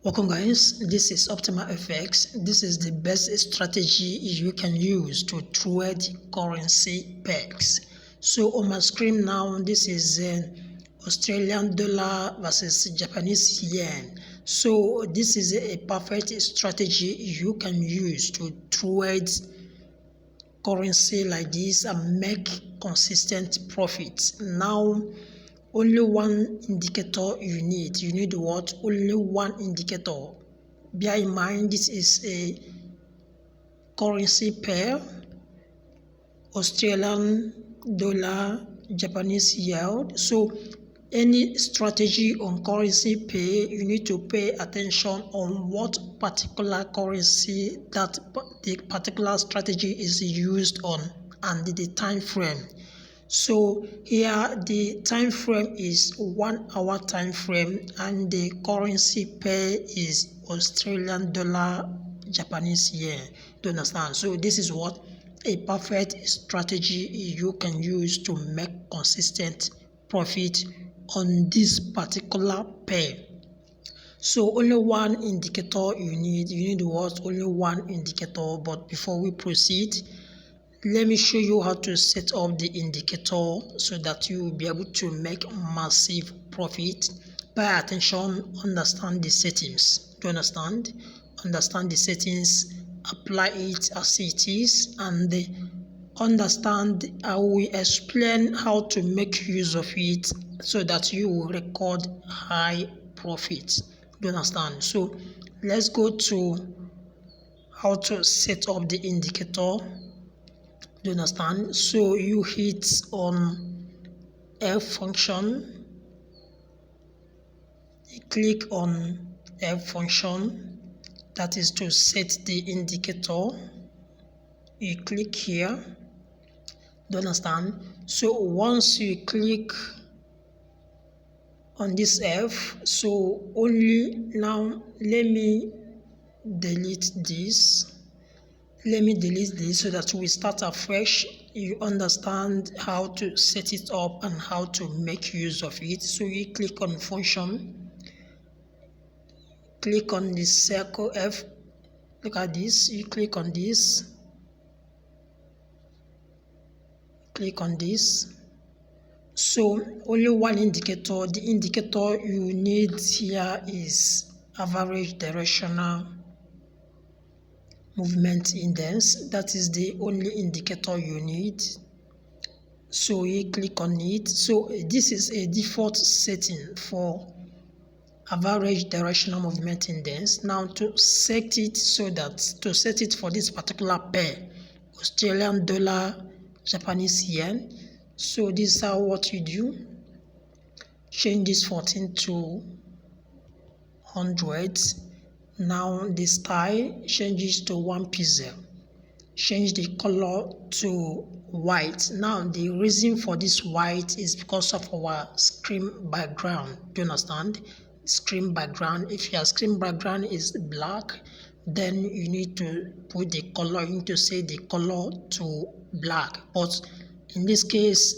Welcome guys, this is Optimal FX. This is the best strategy you can use to trade currency pairs. So on my screen now, this is Australian dollar versus Japanese yen. So this is a perfect strategy you can use to trade currency like this and make consistent profits. Now only one indicator you need what? Only one indicator. Bear in mind this is a currency pair, Australian dollar, Japanese yen. So any strategy on currency pair, you need to pay attention on what particular currency that the particular strategy is used on and the time frame. So here the time frame is 1 hour time frame and the currency pair is Australian dollar, Japanese yen. Do you understand? So this is what a perfect strategy you can use to make consistent profit on this particular pair. So only one indicator you need what? Only one indicator. But before we proceed, let me show you how to set up the indicator so that you will be able to make massive profit. Pay attention, understand the settings. Do you understand? Understand the settings, apply it as it is, and understand. I will explain how to make use of it so that you will record high profit. Do you understand? So let's go to how to set up the indicator. Do you understand? So you hit on F function, you click on F function, that is to set the indicator. You click here. Do you understand? So once you click on this F, so only now let me delete this so that we start afresh. You understand how to set it up and how to make use of it. So you click on function, click on the circle F, look at this, you click on this, click on this. So only one indicator. The indicator you need here is average directional movement index. That is the only indicator you need. So you click on it. So this is a default setting for average directional movement index. Now to set it for this particular pair, Australian dollar, Japanese yen. So this is how what you do. Change this 14 to 100. Now the style changes to 1 pixel. Change the color to white. Now the reason for this white is because of our screen background. Do you understand? Screen background. If your screen background is black, then you need to put the color, you need to set the color to black. But in this case,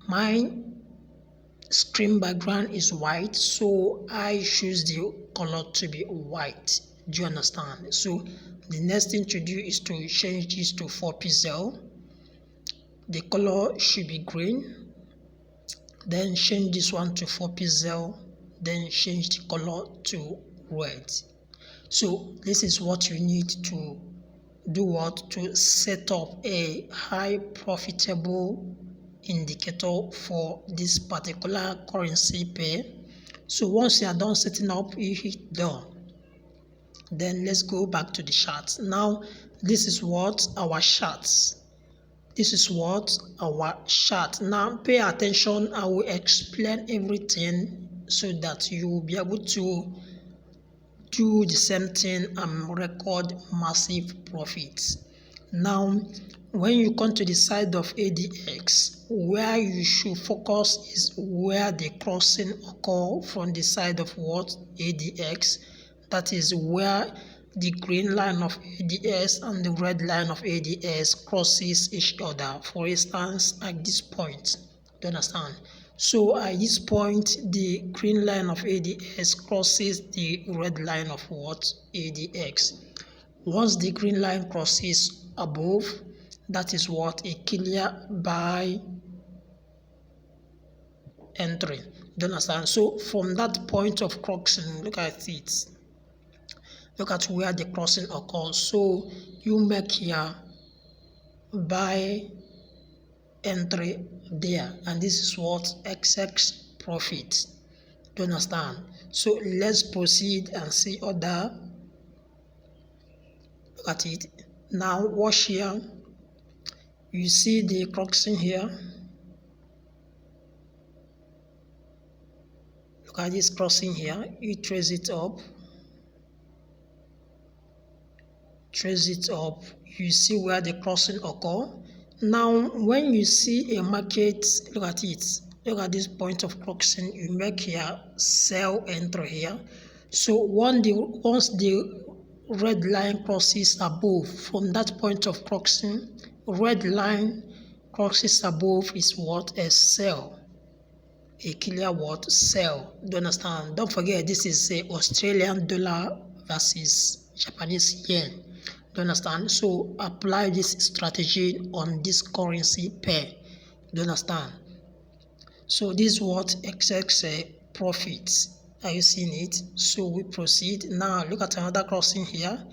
my screen background is white, so I choose the color to be white. Do you understand? So the next thing to do is to change this to 4 pixel. The color should be green. Then change this one to 4 pixel. Then change the color to red. So this is what you need to do, what to set up a high profitable indicator for this particular currency pair. So once you are done setting up, you hit done. Then let's go back to the chart. Now this is what our charts. This is what our chart. Now pay attention. I will explain everything so that you will be able to do the same thing and record massive profits. Now when you come to the side of ADX, where you should focus is where the crossing occur from the side of what? ADX. That is where the green line of ADS and the red line of ADS crosses each other. For instance, at this point. Do you understand? So at this point, the green line of ADX crosses the red line of what? ADX. Once the green line crosses above, that is what? A clear buy entry. Do you understand? So from that point of crossing, look at it. Look at where the crossing occurs. So you make here buy entry there, and this is what? XX profit. Do you understand? So let's proceed and see other. Look at it. Now watch here. You see the crossing here. Look at this crossing here. You trace it up. Trace it up. You see where the crossing occur. Now when you see a market, look at it. Look at this point of crossing. You make here sell entry here. So once the red line crosses above, from that point of crossing, red line crosses above is what? A sell. A clear what? Sell. Do you understand? Don't forget, this is a Australian dollar versus Japanese yen. Do you understand? So apply this strategy on this currency pair. Do you understand? So this is what? XX profits. Are you seeing it? So we proceed. Now look at another crossing here.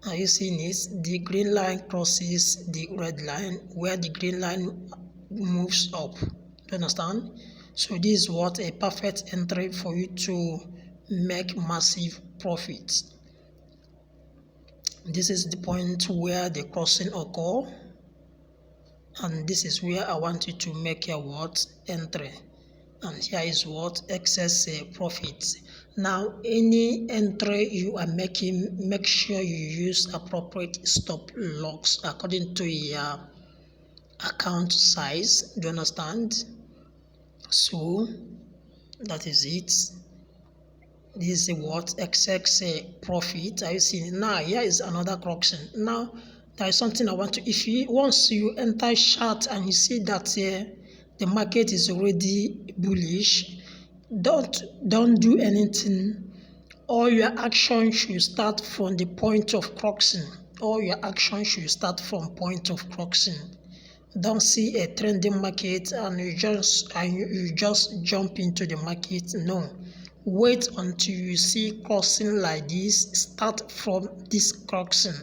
Are you seeing it? The green line crosses the red line, where the green line moves up. Do you understand? So this is what? A perfect entry for you to make massive profits. This is the point where the crossing occur, and this is where I want you to make your what? Entry. And here is what? Excess profits. Now any entry you are making, make sure you use appropriate stop loss according to your account size. Do you understand? So that is it. This is what? XX profit. Are you seeing? Now here is another crossing. Now there is something I want to, if you once you enter chart and you see that the market is already bullish, don't do anything. All your action should start from the point of crossing. All your action should start from point of crossing. Don't see a trending market and you just jump into the market. No. Wait until you see crossing like this. Start from this crossing.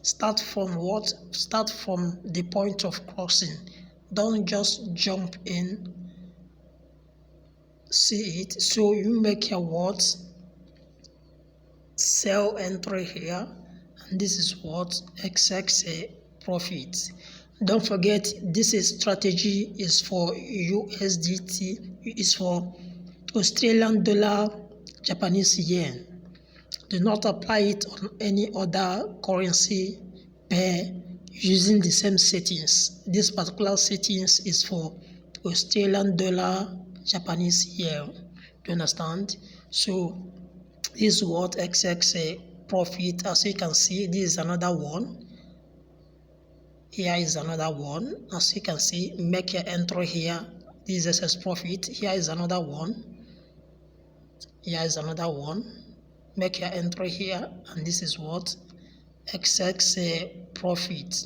Start from what? Start from the point of crossing. Don't just jump in. See it. So you make your what? Sell entry here. And this is what? XX profit. Don't forget, this is strategy is for USDT. Is for Australian dollar, Japanese yen. Do not apply it on any other currency pair using the same settings. This particular settings is for Australian dollar, Japanese yen. Do you understand? So this is what? XX profit. As you can see, this is another one. Here is another one. As you can see, make your entry here. This is SS profit. Here is another one. Here is another one. Make your entry here, and this is what? XX profit.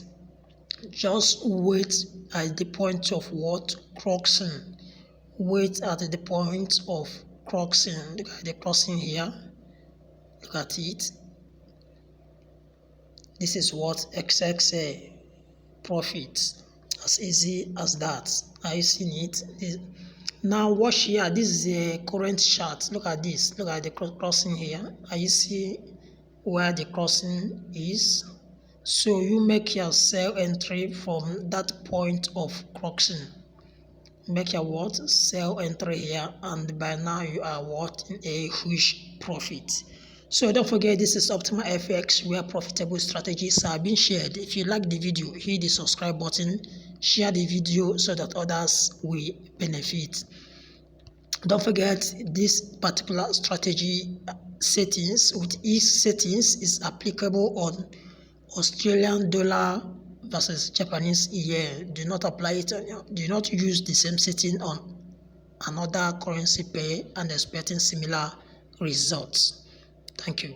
Just wait at the point of what? Crossing. Wait at the point of crossing. Look at the crossing here. Look at it. This is what? XX profit. As easy as that. Are you seeing it? Now watch here. This is a current chart. Look at this. Look at the crossing here. Are you see where the crossing is? So you make your sell entry from that point of crossing. Make your what? Sell entry here, and by now you are what? In a huge profit. So don't forget, this is Optimal FX, where profitable strategies are being shared. If you like the video, hit the subscribe button, share the video so that others will benefit. Don't forget, this particular strategy settings, with each settings is applicable on Australian dollar versus Japanese yen. Do not apply it on, do not use the same setting on another currency pair and expecting similar results. Thank you.